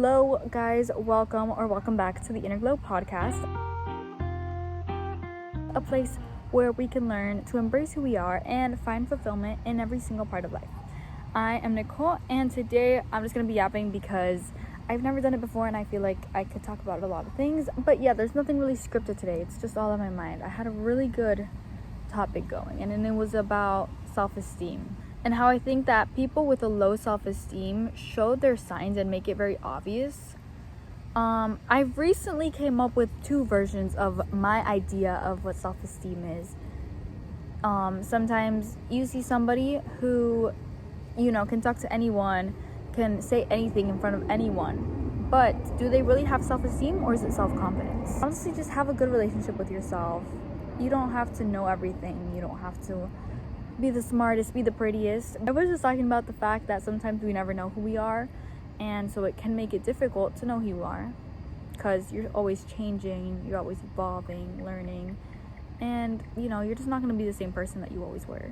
Hello guys, welcome back to the Inner Glow podcast, a place where we can learn to embrace who we are and find fulfillment in every single part of life. I am Nicole, and today I'm just going to be yapping because I've never done it before and I feel like I could talk about a lot of things, but yeah, there's nothing really scripted today. It's just all in my mind. I had a really good topic going, and then it was about self-esteem and how I think that people with a low self-esteem show their signs and make it very obvious. I've recently came up with two versions of my idea of what self-esteem is. Sometimes you see somebody who, can talk to anyone, can say anything in front of anyone, but do they really have self-esteem, or is it self-confidence? Honestly, just have a good relationship with yourself. You don't have to know everything. You don't have to be the smartest, be the prettiest. I was just talking about the fact that sometimes we never know who we are, and so it can make it difficult to know who you are because you're always changing, you're always evolving, learning, and you're just not going to be the same person that you always were.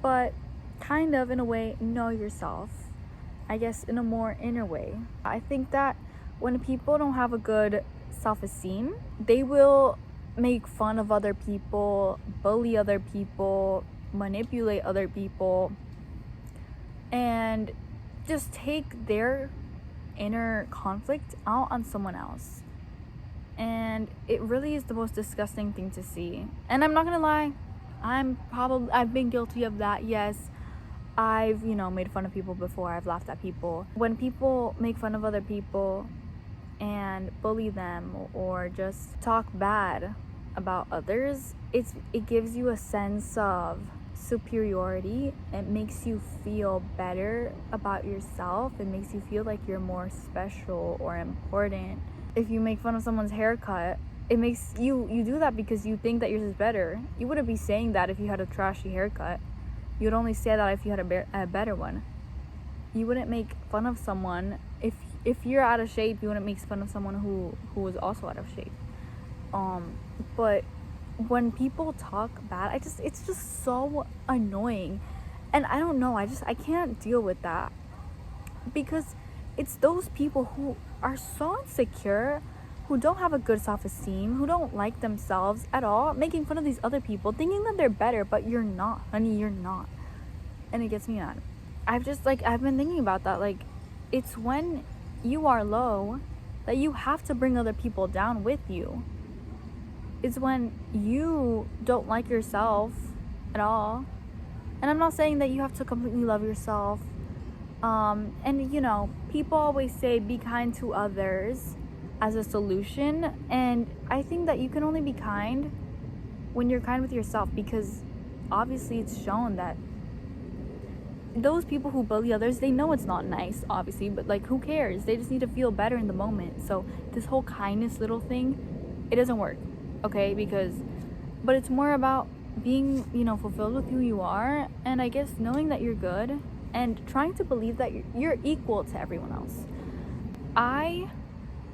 But kind of in a way, know yourself, I guess, in a more inner way. I think that when people don't have a good self-esteem, they will make fun of other people, bully other people, manipulate other people, and just take their inner conflict out on someone else. And it really is the most disgusting thing to see. And I'm not gonna lie, I've been guilty of that. Yes, I've made fun of people before. I've laughed at people. When people make fun of other people and bully them or just talk bad about others, it gives you a sense of superiority. It makes you feel better about yourself. It makes you feel like you're more special or important. If you make fun of someone's haircut, it makes you do that because you think that yours is better. You wouldn't be saying that if you had a trashy haircut. You'd only say that if you had a better one. You wouldn't make fun of someone if you're out of shape. You wouldn't make fun of someone who was also out of shape. But when people talk bad, it's just so annoying, and I don't know, I can't deal with that, because it's those people who are so insecure, who don't have a good self-esteem, who don't like themselves at all, making fun of these other people, thinking that they're better, but you're not, honey, you're not. And it gets me mad. I've been thinking about that. Like, it's when you are low that you have to bring other people down with you. It's when you don't like yourself at all. And I'm not saying that you have to completely love yourself. And people always say be kind to others as a solution. And I think that you can only be kind when you're kind with yourself, because obviously it's shown that those people who bully others, they know it's not nice, obviously, but who cares? They just need to feel better in the moment. So this whole kindness little thing, it doesn't work. Okay, but it's more about being, fulfilled with who you are, and I guess knowing that you're good and trying to believe that you're equal to everyone else. I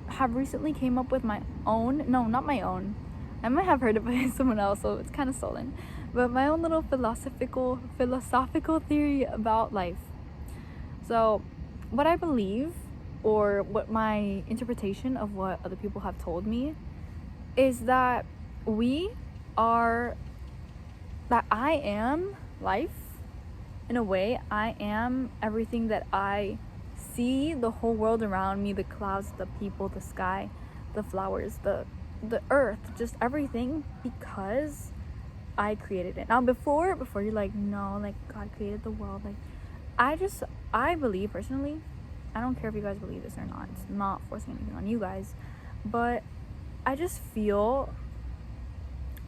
have recently came up with my own, no, not my own, I might have heard it by someone else, so it's kind of stolen, but my own little philosophical theory about life. So what I believe, or what my interpretation of what other people have told me, is that I am life. In a way, I am everything that I see, the whole world around me, the clouds, the people, the sky, the flowers, the earth, just everything, because I created it. Now before you're like, no, God created the world, I believe personally, I don't care if you guys believe this or not, it's not forcing anything on you guys, but I just feel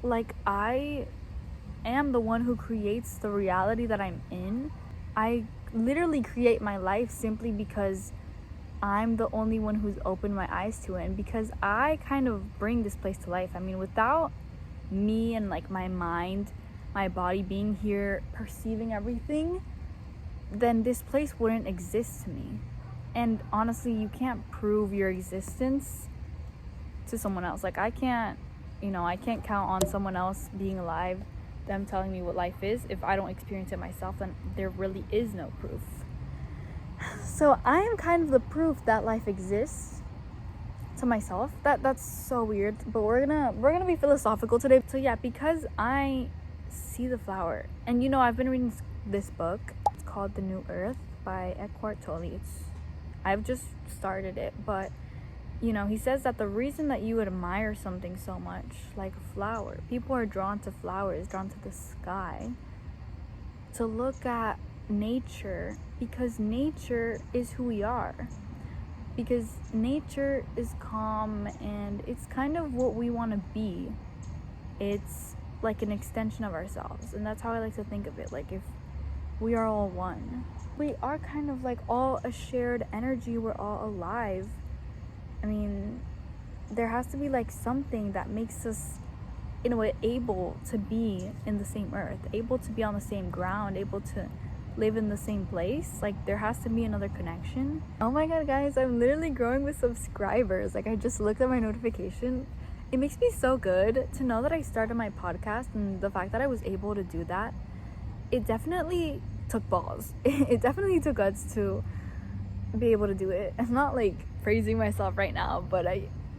like I am the one who creates the reality that I'm in. I literally create my life simply because I'm the only one who's opened my eyes to it, and because I kind of bring this place to life. I mean, without me and my mind, my body being here, perceiving everything, then this place wouldn't exist to me. And honestly, you can't prove your existence to someone else. I can't count on someone else being alive, them telling me what life is. If I don't experience it myself, then there really is no proof. So I am kind of the proof that life exists to myself. That's so weird, but we're gonna be philosophical today. So yeah, because I see the flower, and I've been reading this book. It's called The New Earth by Eckhart Tolle. I've just started it, but he says that the reason that you admire something so much, like a flower, people are drawn to flowers, drawn to the sky, to look at nature, because nature is who we are. Because nature is calm, and it's kind of what we want to be. It's like an extension of ourselves, and that's how I like to think of it. Like, if we are all one, we are kind of like all a shared energy. We're all alive. I mean, there has to be like something that makes us, in a way, able to be in the same earth, able to be on the same ground, able to live in the same place. Like, there has to be another connection. Oh my god, guys, I'm literally growing with subscribers. Like, I just looked at my notification. It makes me so good to know that I started my podcast, and the fact that I was able to do that, it definitely took balls. It definitely took guts to be able to do it. I'm not like praising myself right now, but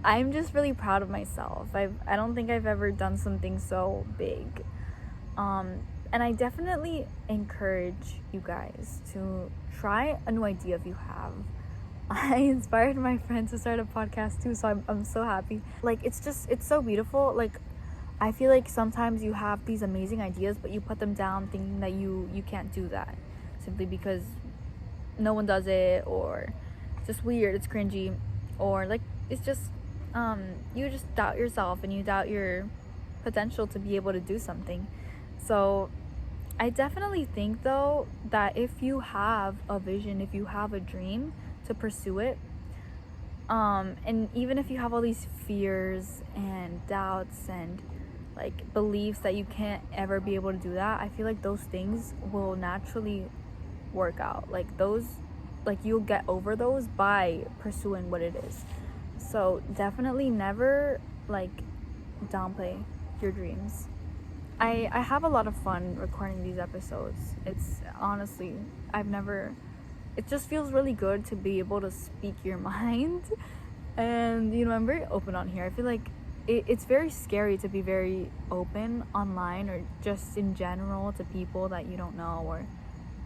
I'm just really proud of myself. I don't think I've ever done something so big. And I definitely encourage you guys to try a new idea if you have. I inspired my friend to start a podcast too, so I'm so happy. Like, it's so beautiful. Like, I feel like sometimes you have these amazing ideas, but you put them down thinking that you can't do that, simply because no one does it, or it's just weird, it's cringy, or like it's just you just doubt yourself, and you doubt your potential to be able to do something. So I definitely think, though, that if you have a vision, if you have a dream, to pursue it, and even if you have all these fears and doubts and like beliefs that you can't ever be able to do that, I feel like those things will naturally work out. Like, those, like, you'll get over those by pursuing what it is. So definitely never like downplay your dreams. I have a lot of fun recording these episodes. It's honestly, it just feels really good to be able to speak your mind. And I'm very open on here. I feel like it's very scary to be very open online, or just in general to people that you don't know, or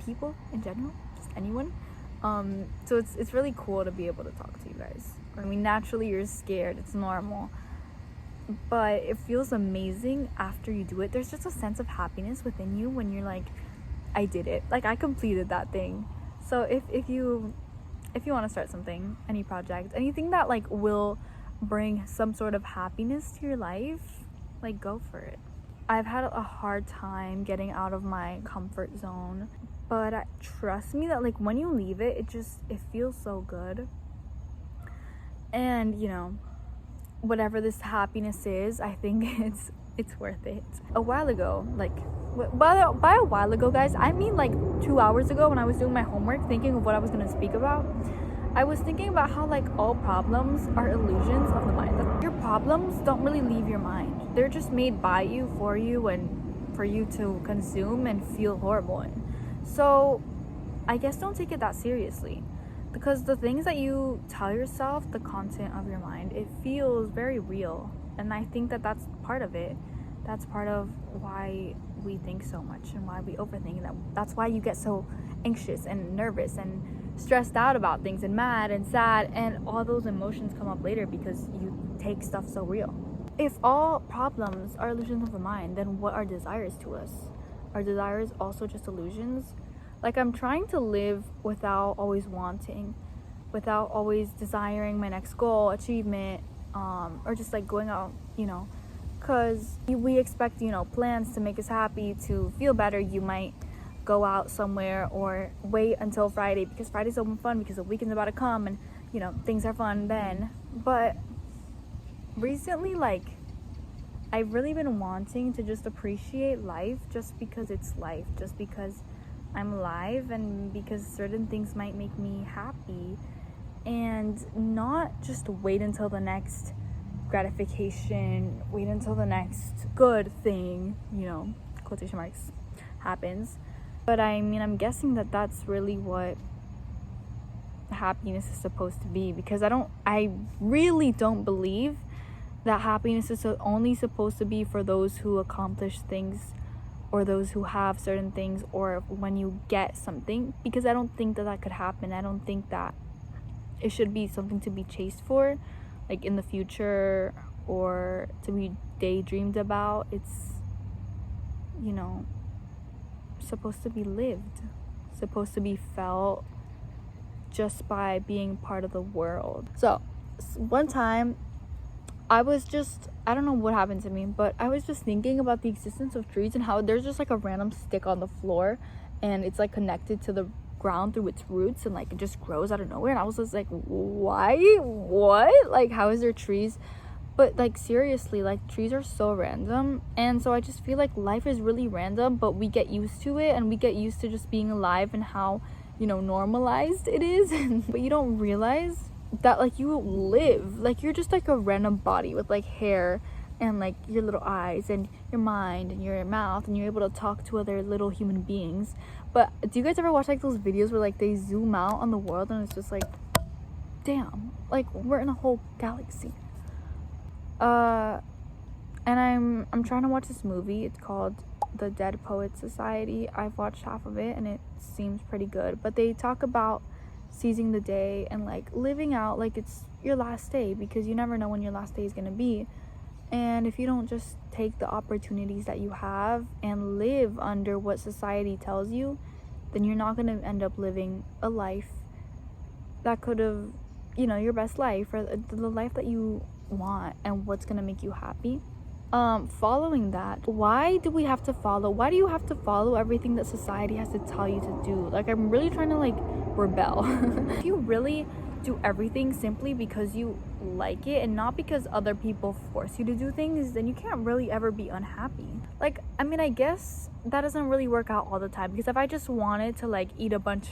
people in general, just anyone. So it's really cool to be able to talk to you guys. I mean, naturally you're scared, it's normal, but it feels amazing after you do it. There's just a sense of happiness within you when you're like, I did it, like I completed that thing. So if you want to start something, any project, anything that like will bring some sort of happiness to your life, like, go for it. I've had a hard time getting out of my comfort zone, but trust me that like when you leave it, it feels so good. And whatever this happiness is, I think it's worth it. A while ago, like by a while ago, guys, I mean like 2 hours ago, when I was doing my homework thinking of what I was going to speak about, I was thinking about how like all problems are illusions of the mind. That your problems don't really leave your mind. They're just made by you, for you, and for you to consume and feel horrible in. So I guess don't take it that seriously, because the things that you tell yourself, the content of your mind, it feels very real. And I think that that's part of it. That's part of why we think so much and why we overthink. That's why you get so anxious and nervous and stressed out about things, and mad and sad, and all those emotions come up later because you take stuff so real. If all problems are illusions of the mind, then what are desires to us? Are desires also just illusions? Like, I'm trying to live without always wanting, without always desiring my next goal, achievement, or just like going out, because we expect, plans to make us happy, to feel better. You might go out somewhere, or wait until Friday because Friday's open fun, because the weekend's about to come, and things are fun then. But recently, like, I've really been wanting to just appreciate life just because it's life, just because I'm alive, and because certain things might make me happy, and not just wait until the next gratification, wait until the next good thing, quotation marks, happens. But I mean, I'm guessing that that's really what happiness is supposed to be, because I really don't believe that happiness is only supposed to be for those who accomplish things, or those who have certain things, or when you get something, because I don't think that could happen. I don't think that it should be something to be chased for, like in the future, or to be daydreamed about. It's, you know, supposed to be lived, supposed to be felt just by being part of the world. So one time I don't know what happened to me, but I was just thinking about the existence of trees and how there's just like a random stick on the floor, and it's like connected to the ground through its roots, and like it just grows out of nowhere. And I was just like, why? What? Like, how is there trees? But like, seriously, like, trees are so random. And so I just feel like life is really random, but we get used to it, and we get used to just being alive and how, you know, normalized it is. But you don't realize that, like, you live, like, you're just like a random body with like hair and like your little eyes and your mind and your mouth, and you're able to talk to other little human beings. But do you guys ever watch like those videos where like they zoom out on the world, and it's just like, damn, like, we're in a whole galaxy. And I'm trying to watch this movie. It's called The Dead Poets Society. I've watched half of it and it seems pretty good, but they talk about seizing the day and like living out like it's your last day, because you never know when your last day is gonna be. And if you don't just take the opportunities that you have and live under what society tells you, then you're not gonna end up living a life that could have, you know, your best life, or the life that you want and what's gonna make you happy. Following that, why do you have to follow everything that society has to tell you to do? Like, I'm really trying to like rebel. If you really do everything simply because you like it and not because other people force you to do things, then you can't really ever be unhappy. Like, I mean, I guess that doesn't really work out all the time, because if I just wanted to like eat a bunch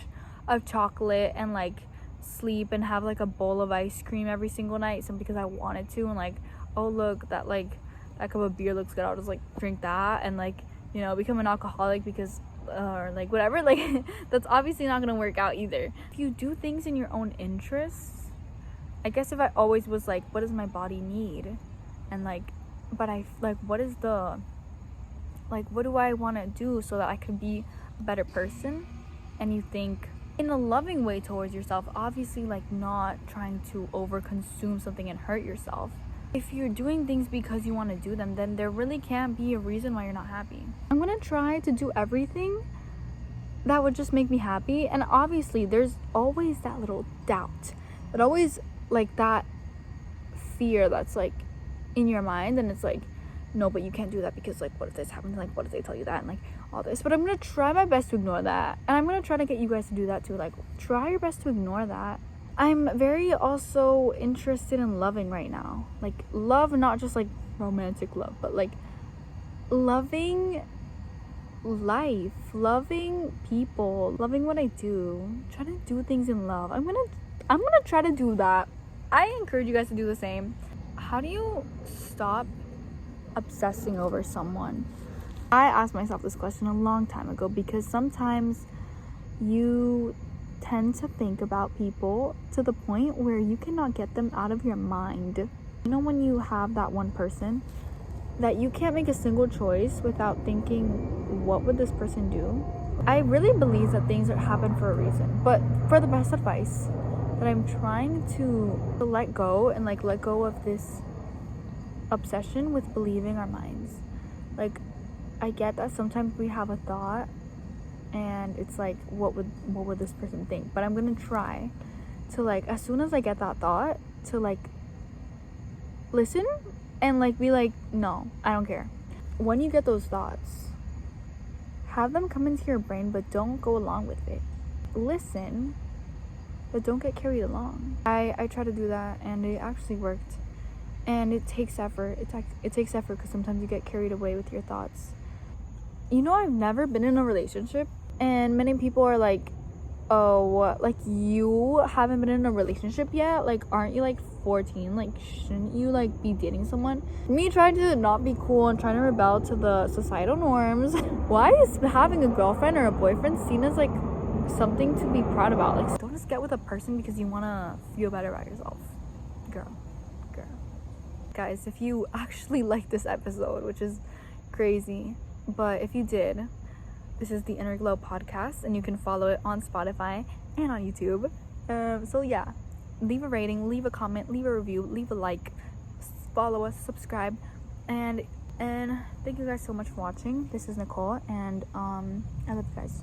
of chocolate and like sleep and have like a bowl of ice cream every single night simply because I wanted to, and like, oh look, that cup of beer looks good, I'll just like drink that, and like, you know, become an alcoholic because or like whatever, like that's obviously not gonna work out either. If you do things in your own interests, I guess if I always was like, what does my body need, and like, but I like, what do I want to do so that I could be a better person, and you think in a loving way towards yourself, obviously, like not trying to over consume something and hurt yourself. If you're doing things because you want to do them, then there really can't be a reason why you're not happy. I'm gonna try to do everything that would just make me happy, and obviously there's always that little doubt, that always like that fear that's like in your mind, and it's like, no, but you can't do that because like, what if this happens, like, what if they tell you that, and like all this. But I'm gonna try my best to ignore that, and I'm gonna try to get you guys to do that too. Like, try your best to ignore that. I'm very also interested in loving right now. Like, love, not just like romantic love, but like loving life, loving people, loving what I do, trying to do things in love. I'm gonna try to do that. I encourage you guys to do the same. How do you stop obsessing over someone? I asked myself this question a long time ago, because sometimes you tend to think about people to the point where you cannot get them out of your mind. You know, when you have that one person that you can't make a single choice without thinking, what would this person do? I really believe that things happen for a reason, but for the best advice that I'm trying to let go, and like let go of this obsession with believing our minds. Like, I get that sometimes we have a thought and it's like, what would this person think? But I'm gonna try to, like, as soon as I get that thought, to like listen and like be like, no, I don't care. When you get those thoughts, have them come into your brain, but don't go along with it. Listen, but don't get carried along. I try to do that, and it actually worked. And it takes effort. It takes effort, because sometimes you get carried away with your thoughts. You know, I've never been in a relationship, and many people are like, oh, like, you haven't been in a relationship yet? Like, aren't you like 14? Like, shouldn't you like be dating someone? Me trying to not be cool and trying to rebel to the societal norms. Why is having a girlfriend or a boyfriend seen as like something to be proud about? Like, don't just get with a person because you want to feel better about yourself. Girl. Guys, if you actually liked this episode, which is crazy, but if you did, this is the Inner Glow podcast, and you can follow it on Spotify and on YouTube. So yeah, leave a rating, leave a comment, leave a review, leave a like, follow us, subscribe, and thank you guys so much for watching. This is Nicole, and I love you guys.